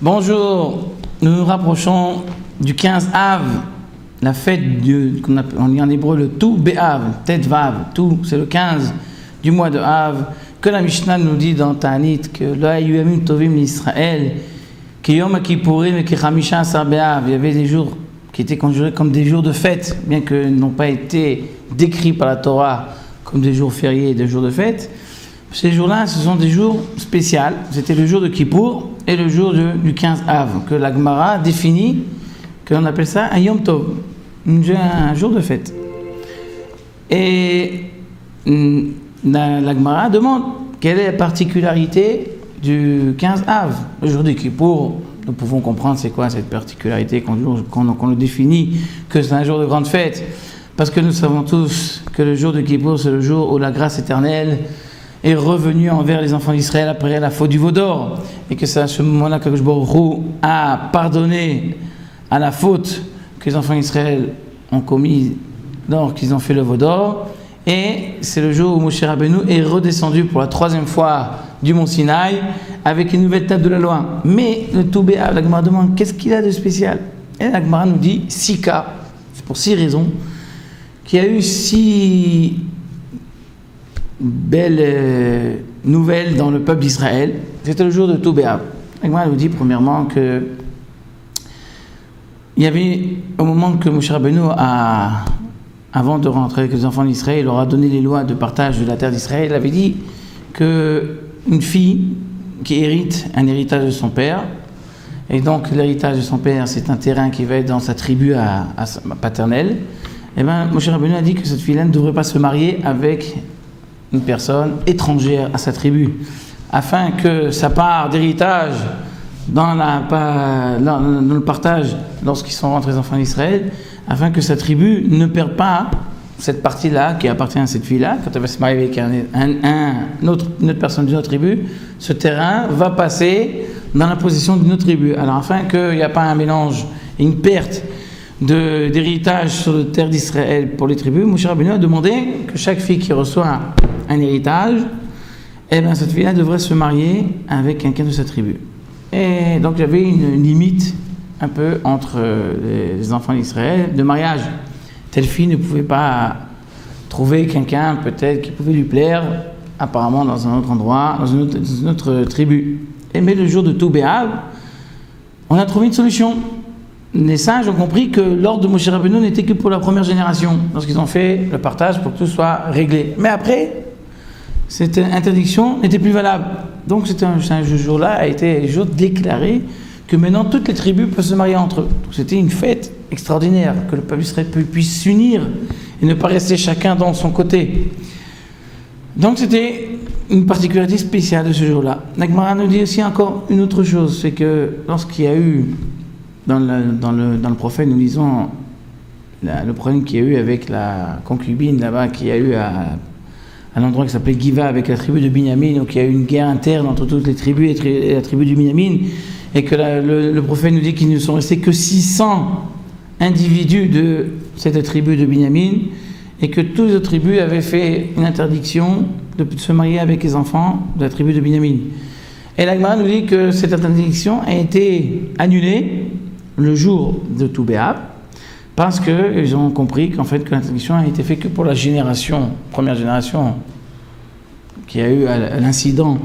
Bonjour, nous nous rapprochons du 15 Av, la fête qu'on appelle en hébreu le Tou Be'av, Tet Vav, Tou, c'est le 15 du mois de Av, que la Mishnah nous dit dans Ta'anit que Lo hayu yamim tovim l'Israël, ki Yom Kippourim et ki Chamisha Asar Be'av, il y avait des jours qui étaient considérés comme des jours de fête, bien qu'ils n'ont pas été décrits par la Torah comme des jours fériés et des jours de fête. Ces jours-là, ce sont des jours spéciaux. C'était le jour de Kippour et le jour du 15 Av, que la Gemara définit, qu'on appelle ça un Yom Tov, un jour de fête. Et la Gemara demande quelle est la particularité du 15 Av, le jour de Kippour. Nous pouvons comprendre c'est quoi cette particularité quand on le définit, que c'est un jour de grande fête, parce que nous savons tous que le jour de Kippour, c'est le jour où la grâce éternelle est revenu envers les enfants d'Israël après la faute du veau d'or, et que c'est à ce moment-là que Baruch a pardonné à la faute que les enfants d'Israël ont commis lorsqu'ils ont fait le veau d'or, et c'est le jour où Moshe Rabbeinu est redescendu pour la 3e fois du mont Sinaï avec une nouvelle table de la loi. Mais le Tou Be'av, la Gemara demande qu'est-ce qu'il a de spécial, et la Gemara nous dit 6 cas, c'est pour 6 raisons, qu'il y a eu 6 belle nouvelle dans le peuple d'Israël. C'était le jour de Tou Be'av. Moi, nous dit premièrement que il y avait, au moment que Moshe Rabbeinu avant de rentrer avec les enfants d'Israël, il leur a donné les lois de partage de la terre d'Israël. Il avait dit qu'une fille qui hérite un héritage de son père, et donc l'héritage de son père, c'est un terrain qui va être dans sa tribu paternelle, et bien Moshe Rabbeinu a dit que cette fille-là ne devrait pas se marier avec une personne étrangère à sa tribu, afin que sa part d'héritage dans le partage lorsqu'ils sont rentrés les enfants d'Israël, afin que sa tribu ne perde pas cette partie-là qui appartient à cette fille-là. Quand elle va se marier avec une autre personne d'une autre tribu, ce terrain va passer dans la possession d'une autre tribu. Alors afin qu'il n'y ait pas un mélange et une perte d'héritage sur la terre d'Israël pour les tribus, Moshe Rabbeinu a demandé que chaque fille qui reçoit un héritage, eh bien cette fille-là devrait se marier avec quelqu'un de sa tribu. Et donc il y avait une limite un peu entre les enfants d'Israël de mariage. Telle fille ne pouvait pas trouver quelqu'un peut-être qui pouvait lui plaire, apparemment dans un autre endroit, dans une autre tribu. Mais le jour de Tou Be'av, on a trouvé une solution. Les sages ont compris que l'ordre de Moshe Rabbeinu n'était que pour la première génération, lorsqu'ils ont fait le partage pour que tout soit réglé. Mais après, cette interdiction n'était plus valable. Donc ce jour-là a été le jour déclaré que maintenant toutes les tribus peuvent se marier entre eux. Donc c'était une fête extraordinaire, que le peuple d'Israël puisse s'unir et ne pas rester chacun dans son côté. Donc c'était une particularité spéciale de ce jour-là. La Gemara nous dit aussi encore une autre chose, c'est que lorsqu'il y a eu dans le prophète, nous lisons le problème qu'il y a eu avec la concubine là-bas, qu'il y a eu à l'endroit qui s'appelait Giva avec la tribu de Binyamin, donc il y a eu une guerre interne entre toutes les tribus et la tribu de Binyamin, et que le prophète nous dit qu'il ne sont restés que 600 individus de cette tribu de Binyamin, et que toutes les autres tribus avaient fait une interdiction de se marier avec les enfants de la tribu de Binyamin. Et la Gemara nous dit que cette interdiction a été annulée le jour de Tou Be'av, parce qu'ils ont compris qu'en fait que l'interdiction a été faite que pour la première génération, qui a eu l'incident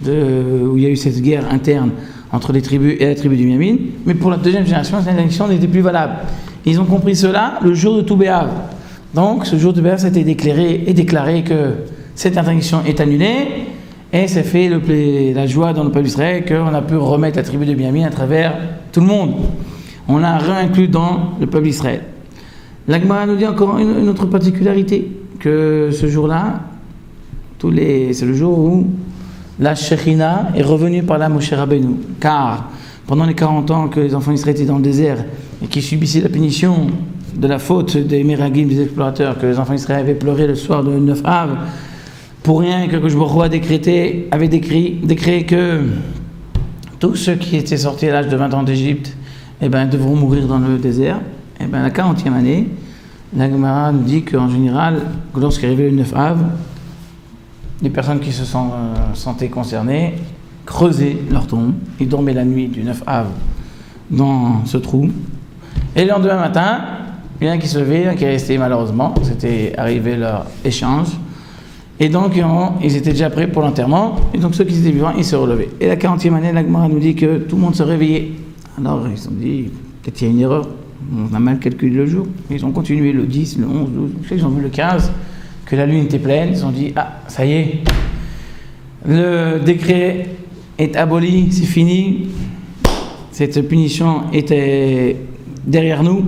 où il y a eu cette guerre interne entre les tribus et la tribu du Binyamin, mais pour la deuxième génération, cette interdiction n'était plus valable. Ils ont compris cela le jour de Tou Be'av. Donc ce jour de Tou Be'av, ça a été déclaré que cette interdiction est annulée, et ça fait la joie dans le peuple d'Israël qu'on a pu remettre la tribu de Binyamin à travers tout le monde. On l'a réinclus dans le peuple d'Israël. La Gemara nous dit encore une autre particularité, que ce jour-là, c'est le jour où la Shekhinah est revenue par la Moshe Rabbeinu. Car pendant les 40 ans que les enfants d'Israël étaient dans le désert et qui subissaient la punition de la faute des Meragim, des explorateurs, que les enfants d'Israël avaient pleuré le soir de 9 Av, pour rien que Baruch avait décrété que tous ceux qui étaient sortis à l'âge de 20 ans d'Égypte devront mourir dans le désert. La 40e année, la Gemara nous dit qu'en général, lorsqu'est arrivé le 9 Av, les personnes qui se sentaient concernées creuser leur tombe. Ils dormaient la nuit du 9 av dans ce trou. Et le lendemain matin, il y en a qui se levait, un qui est resté malheureusement. C'était arrivé leur échange. Et donc, ils étaient déjà prêts pour l'enterrement. Et donc, ceux qui étaient vivants, ils se relevaient. Et la 40e année, la Gemara nous dit que tout le monde se réveillait. Alors, ils se sont dit, peut-être il y a une erreur. On a mal calculé le jour. Ils ont continué le 10, le 11, le 12. Je sais qu'ils ont vu le 15, que la lune était pleine. Ils ont dit, ah, ça y est, le décret est aboli, c'est fini. Cette punition était derrière nous.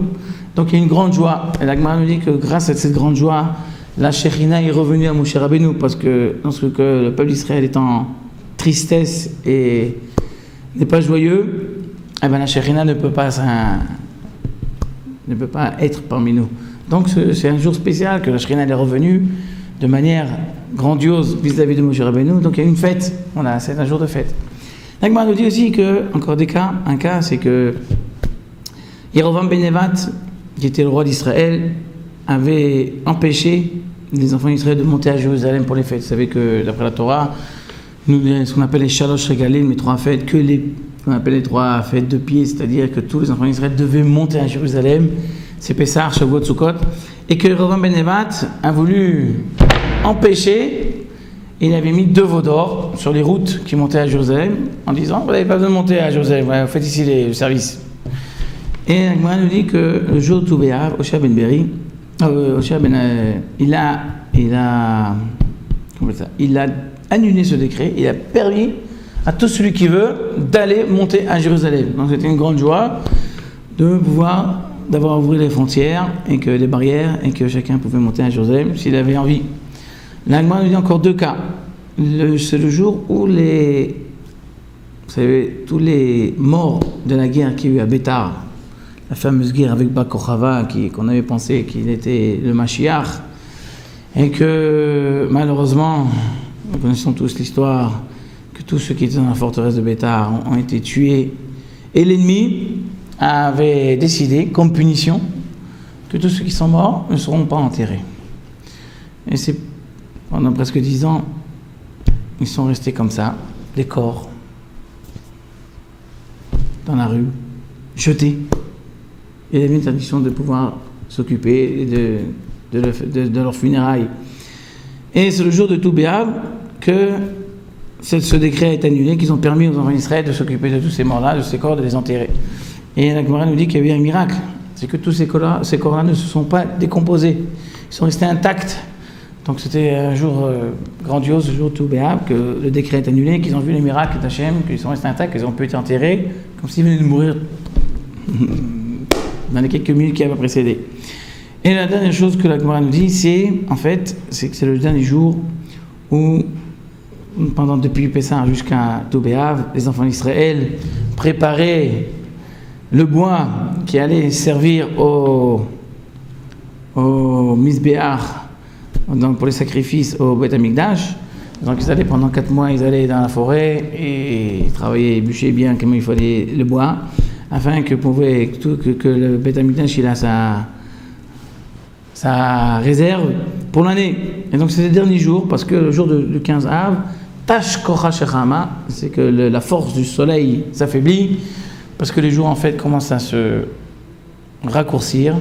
Donc, il y a une grande joie. Et la Gemara nous dit que grâce à cette grande joie, la Shekhinah est revenue à Moshe Rabbeinu, parce que lorsque le peuple d'Israël est en tristesse et n'est pas joyeux, eh bien la Shekhinah ne peut pas être parmi nous. Donc c'est un jour spécial que la Shekhinah est revenue de manière grandiose vis-à-vis de Moshe Rabbeinu. Donc il y a une fête, voilà, c'est un jour de fête. La Gemara nous dit aussi que, encore un cas, c'est que Yerovam ben Nevat, qui était le roi d'Israël, avait empêché les enfants d'Israël de monter à Jérusalem pour les fêtes. Vous savez que d'après la Torah, ce qu'on appelle les Shalosh Regalim, les trois fêtes, qu'on appelle les trois fêtes de pied, c'est-à-dire que tous les enfants d'Israël devaient monter à Jérusalem, c'est Pessah, Shavuot, Sukkot, et que Yerovam ben Nevat a voulu empêcher, il avait mis 2 veaux d'or sur les routes qui montaient à Jérusalem, en disant, vous n'avez pas besoin de monter à Jérusalem, vous faites ici le service. Et la Gemara nous dit que le jour de Tou B'Av, Hoshea ben Beri, il a annulé ce décret, il a permis à tout celui qui veut d'aller monter à Jérusalem. Donc c'était une grande joie d'avoir ouvert les frontières et que les barrières et que chacun pouvait monter à Jérusalem s'il avait envie. La Gemara nous dit encore 2 cas. C'est le jour où vous savez, tous les morts de la guerre qu'il y a eu à Bétar, la fameuse guerre avec Bar Kokhava, qu'on avait pensé qu'il était le Mashiach, et que malheureusement, nous connaissons tous l'histoire, que tous ceux qui étaient dans la forteresse de Bétar ont été tués, et l'ennemi avait décidé, comme punition, que tous ceux qui sont morts ne seront pas enterrés. Et c'est pendant presque 10 ans, ils sont restés comme ça, des corps, dans la rue, jetés. Il y avait une tradition de pouvoir s'occuper de leurs funérailles. Et c'est le jour de Tou B'Av que ce décret est annulé, qu'ils ont permis aux enfants d'Israël de s'occuper de tous ces morts-là, de ces corps, de les enterrer. Et la Gemara nous dit qu'il y a eu un miracle, c'est que tous ces corps-là ne se sont pas décomposés, ils sont restés intacts. Donc c'était un jour grandiose, le jour de Tou B'Av, que le décret est annulé, qu'ils ont vu les miracles d'Hachem, qu'ils sont restés intacts, qu'ils ont pu être enterrés, comme s'ils venaient de mourir dans les quelques minutes qui avaient précédé. Et la dernière chose que la Gemara nous dit, c'est que c'est le dernier jour où, depuis Pessah jusqu'à Tou B'Av, les enfants d'Israël préparaient le bois qui allait servir au Mizbeach, donc pour les sacrifices au Beth Amikdash. Donc ils allaient pendant 4 mois, ils allaient dans la forêt et ils travaillaient, bûchaient bien comme il fallait le bois, afin que le Beth Amikdash il a sa réserve pour l'année. Et donc c'est le dernier jour, parce que le jour du 15 Av, Tash Kocha Shechama, c'est que la force du soleil s'affaiblit, parce que les jours en fait commencent à se raccourcir.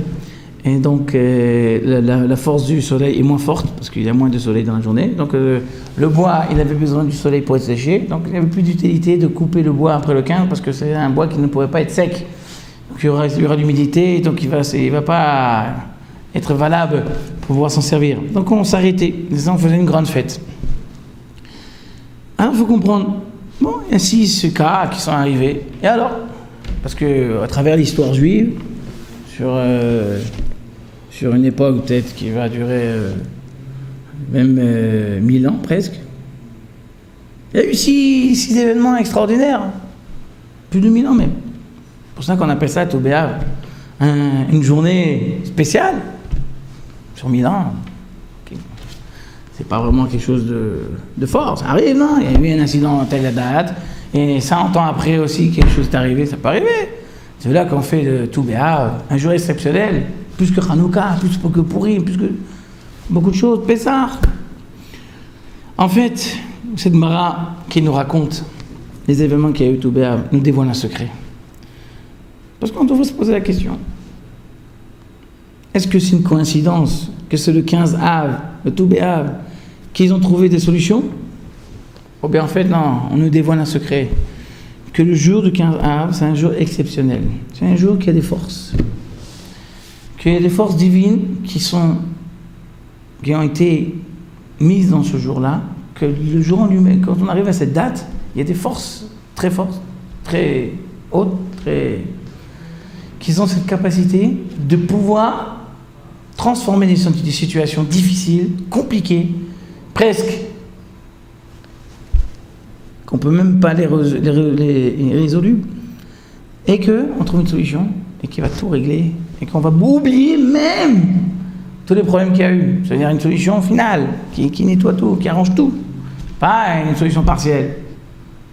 Et donc la force du soleil est moins forte, parce qu'il y a moins de soleil dans la journée. Donc le bois, il avait besoin du soleil pour être séché. Donc il n'y avait plus d'utilité de couper le bois après le 15, parce que c'est un bois qui ne pourrait pas être sec. Donc il y aura de l'humidité, donc il va pas être valable pour pouvoir s'en servir. Donc on s'arrêtait, on faisait une grande fête. Alors il faut comprendre, il y a 6 cas qui sont arrivés. Et alors, parce qu'à travers l'histoire juive, sur une époque peut-être qui va durer même 1000 ans presque, il y a eu 6 événements extraordinaires, plus de 1000 ans même. C'est pour ça qu'on appelle ça Tou B'Av, une journée spéciale sur 1000 ans. C'est pas vraiment quelque chose de fort, ça arrive, non? Il y a eu un incident à telle date, et 100 ans après aussi quelque chose est arrivé, ça peut arriver. C'est là qu'on fait le Tou B'Av, un jour exceptionnel, plus que Hanouka, plus que Purim, plus que beaucoup de choses, Pessah. En fait, c'est Gemara qui nous raconte les événements qu'il y a eu tout Béab nous dévoilent un secret. Parce qu'on devrait se poser la question. Est-ce que c'est une coïncidence que c'est le 15 Av, le tout Béab, qu'ils ont trouvé des solutions? Ou bien en fait, non, on nous dévoile un secret. Que le jour du 15 Av, c'est un jour exceptionnel. C'est un jour qui a des forces. Qu'il y a des forces divines qui ont été mises dans ce jour-là. Que le jour en lui-même, quand on arrive à cette date, il y a des forces, très hautes, qui ont cette capacité de pouvoir transformer des situations difficiles, compliquées, presque, qu'on ne peut même pas les résoudre, et qu'on trouve une solution, et qui va tout régler, et qu'on va oublier même tous les problèmes qu'il y a eu. C'est-à-dire une solution finale, qui nettoie tout, qui arrange tout. Pas une solution partielle.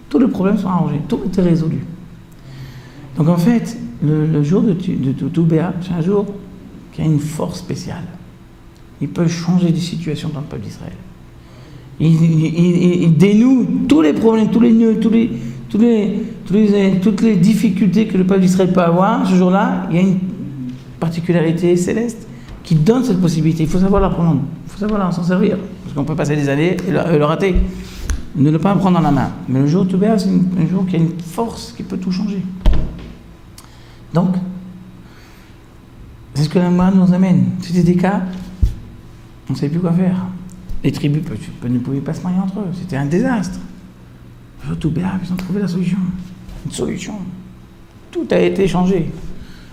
Tous les problèmes sont arrangés, tout est résolu. Donc en fait, le jour de tout Béab, c'est un jour qui a une force spéciale. Il peut changer des situations dans le peuple d'Israël. Il dénoue tous les problèmes, tous les nœuds, toutes les difficultés que le peuple d'Israël peut avoir. Ce jour-là, il y a une particularité céleste qui donne cette possibilité. Il faut savoir la prendre, il faut savoir s'en servir. Parce qu'on peut passer des années et le rater. Ne le pas prendre dans la main. Mais le jour de tout Béab, c'est un jour qui a une force qui peut tout changer. Donc, c'est ce que la Gemara nous amène. C'était des cas, on ne savait plus quoi faire. Les tribus ne pouvaient pas se marier entre eux. C'était un désastre. Le jour de tout Béab, ils ont trouvé la solution. Une solution. Tout a été changé.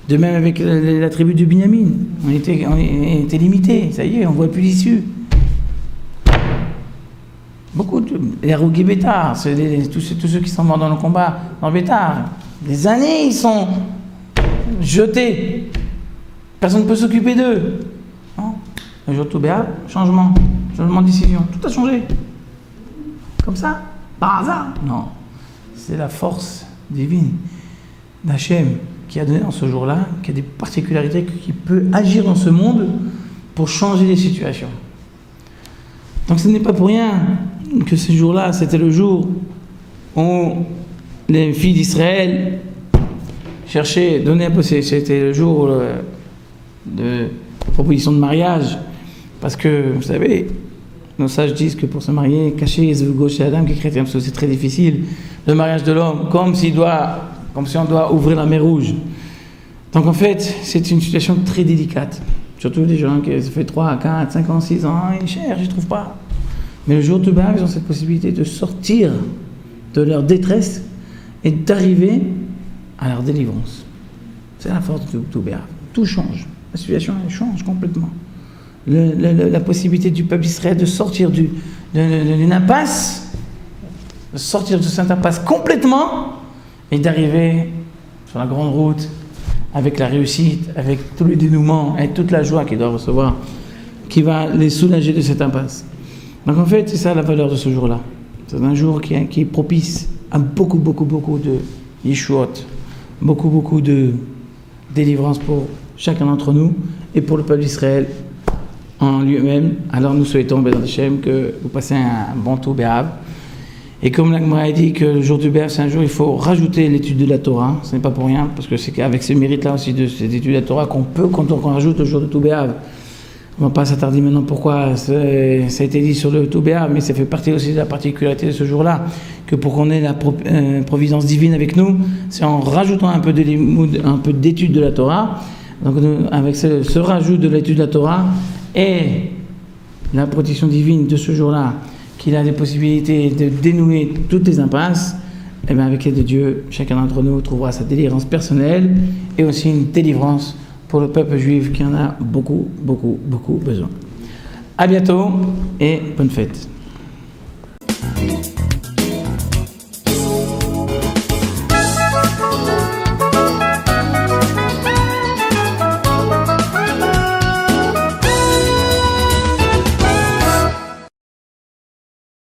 De même avec la tribu de Binyamin. On était limité. Ça y est, on ne voit plus l'issue. Beaucoup les Haroughi Bétar, tous ceux qui sont morts dans le combat dans Bétar. Des années, ils sont jetés. Personne ne peut s'occuper d'eux. Non. Le jour de tout Béab, changement de décision. Tout a changé. Comme ça, par hasard. Non. C'est la force divine d'Hachem qui a donné dans ce jour-là, qui a des particularités, qui peut agir dans ce monde pour changer les situations. Donc ce n'est pas pour rien que ce jour-là, c'était le jour où les filles d'Israël cherchaient, c'était le jour de proposition de mariage, parce que, vous savez, nos sages disent que pour se marier, cacher les yeux gauche et la dame qui est chrétien, parce que c'est très difficile, le mariage de l'homme, comme si on doit ouvrir la mer Rouge. Donc en fait, c'est une situation très délicate. Surtout des gens qui ça fait 3, 4, 5 ans, 6 ans, ils cherchent, ils ne trouvent pas. Mais le jour de Béab, ils ont cette possibilité de sortir de leur détresse et d'arriver à leur délivrance. C'est la force de tout Béab. Tout change. La situation, elle change complètement. La possibilité du peuple d'Israël de sortir d'une impasse, de sortir de cette impasse complètement et d'arriver sur la grande route avec la réussite, avec tout le dénouement et toute la joie qu'ils doivent recevoir, qui va les soulager de cette impasse. Donc en fait, c'est ça la valeur de ce jour-là. C'est un jour qui est propice à beaucoup de yeshuot, beaucoup de délivrance pour chacun d'entre nous et pour le peuple d'Israël en lui-même. Alors nous souhaitons, Bézat Hashem, que vous passez un bon tout Béab. Et comme la Gemara a dit que le jour du Béab, c'est un jour, il faut rajouter l'étude de la Torah. Ce n'est pas pour rien, parce que c'est qu'avec ce mérite-là aussi de cette étude de la Torah qu'on peut, quand on rajoute le jour de tout Béab. On ne va pas s'attarder maintenant pourquoi ça a été dit sur le tout Béab, mais ça fait partie aussi de la particularité de ce jour-là, que pour qu'on ait la providence divine avec nous, c'est en rajoutant un peu d'étude de la Torah. Donc avec ce rajout de l'étude de la Torah et la protection divine de ce jour-là, qu'il a des possibilités de dénouer toutes les impasses, et bien avec l'aide de Dieu, chacun d'entre nous trouvera sa délivrance personnelle et aussi une délivrance pour le peuple juif qui en a beaucoup besoin. À bientôt et bonne fête.